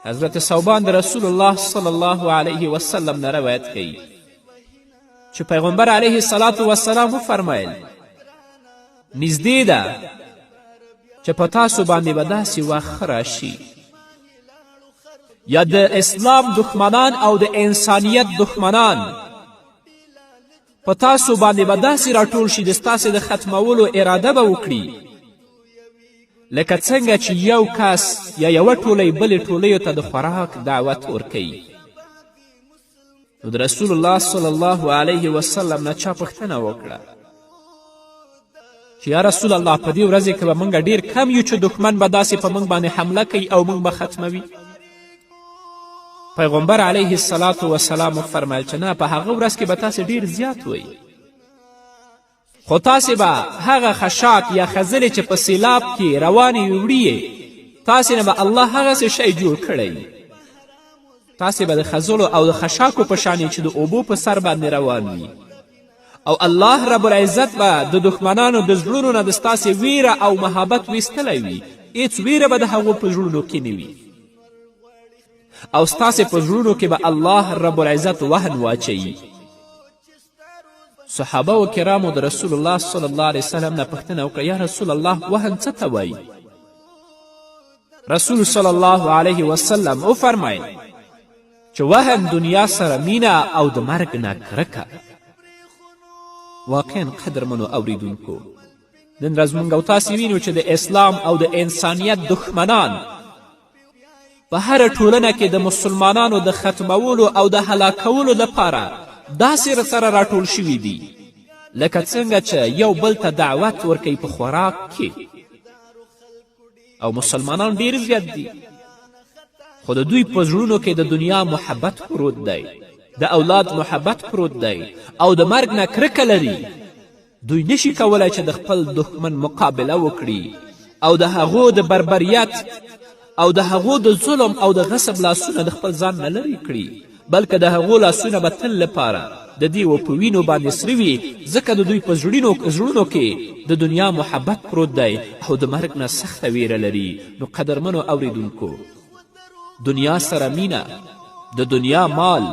حضرت ثوبان د رسول الله صلی الله علیه وسلم نه روایت کوي چې پیغمبر علیه الصلاة والسلام وفرمیل نږدې ده چې په تاسو باندې به داسې وخت راشي یا د اسلام دښمنان او د انسانیت دښمنان په تاسو باندې به داسې راټول شي د ستاسې د ختمولو اراده به وکړي لکه څنګه چې یو کس یا یوه ټولۍ بلې ټولیو ته د خوراک دعوت ورکوي. نو د رسول الله صلی الله علیه وسلم نه چا پوښتنه وکړه چې یا رسول الله په دې ورځې کې به موږ ډېر کم یو چې دښمن به داسې په موږ باندې حمله کوي او موږ به ختموي. پیغمبر علیه الصلاة والسلام وفرمیل چې نه په هغه ورځ کې به تاسې ډېر زیات وئ خو تاسې به هغه خشاک یا خزلې چې په سیلاب کې روانې وړي تاسې نه به الله هغسې شی جوړ کړی تاسې به د خزلو او د خشاکو په شانې چې د اوبو په سر باندې روان وي او الله رب العزت به د دښمنانو د زړونو نه د ستاسې ویره او محبت ویستلی وي هیڅ ویره به د هغو په زړونو کې نه وي او ستاسې په زړونو کې به الله رب العزت وهن واچوي. صحابه و کرامو د رسول الله صلی الله علیه وسلم نه پوښتنه وکړه یا رسول الله وهن څه ته وایي؟ رسول صلی الله علیه وسلم وفرمیل چې وهن دنیا سره مینه او د مرګ نه کرکه. واقعا قدرمنو اوریدونکو نن ورځ موږ او تاسې وینو چې د اسلام او د انسانیت دښمنان په هره ټولنه کې د مسلمانانو د ختمولو او د هلاکولو لپاره داسې سره راټول شوي دي لکه څنګه چې یو بل ته دعوت ورکوي په خوراک کې او مسلمانان ډېر زیات دي خو د دوی په زړونو کې د دنیا محبت پروت دی د اولاد محبت پروت دی او د مرګ نه کرکه لري. دوی نشي کولی چې د خپل دښمن مقابله وکړي او د هغو د بربریت او د هغو د ظلم او د غصب لاسونه د خپل ځان نه لرې کړي بلکې د هغو لاسونه به تل لپاره د دې و په وینو باندې سره وي ځکه د دوی په زړونو کې د دنیا محبت پروت دی او د مرګ نه سخته ویره لري. نو قدرمنو اوریدونکو دنیا سره مینه د دنیا مال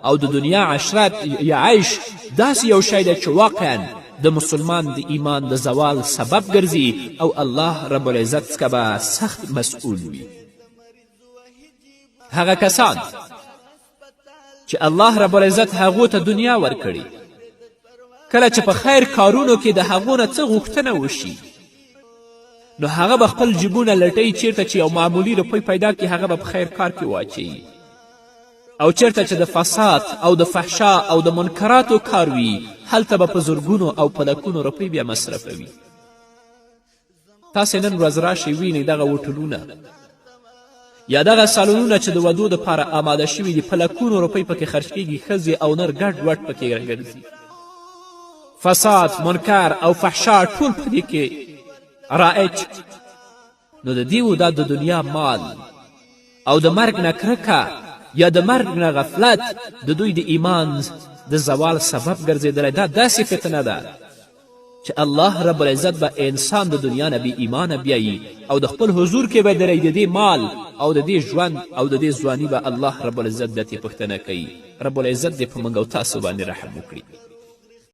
او د دنیا عشرت یا عیش داسې یو شی دی چې واقعا د مسلمان د ایمان د زوال سبب ګرځي او الله رب العزت څخه به سخت مسئول وي. هغه کسان چې الله رب العزت هغو ته دنیا ورکړي کله چې په خیر کارونو کې د هغو نه څه غوښتنه وشي نو هغه به خپل جیبونه لټوي چیرته چې یو معمولي روپۍ پیدا کړي هغه به په خیر کار کې واچوي او چیرته چې د فساد او د فحشا او د منکراتو کار وي هلته به په زرګونو او په لکونو روپۍ بیا مصرفوي. تاسې نن ورځ راشئ وینئ دغه هوټلونه یا دغه سالونونه چې د ودو دپاره آماده شوي دي په لکونو روپۍ پکې خرج کیږي ښځې او نر ګډ وډ پکې ګرځي فساد منکر او فحشا ټول په دې کې رایج. نو د دې دا د دنیا مال او د مرګ نه کرکه یا د مرګ نه غفلت د دوی د ایمان د زوال سبب ګرځېدلی دا داسې فتنه ده چې الله رب العزت به انسان د دنیا نه بې ایمانه بیایي او د خپل حضور کې به دری د دې مال او د دې ژوند او د دې ځواني به الله رب العزت بیا ترې پوښتنه کوي. رب العزت دې په موږ او تاسو باندې رحم وکړي.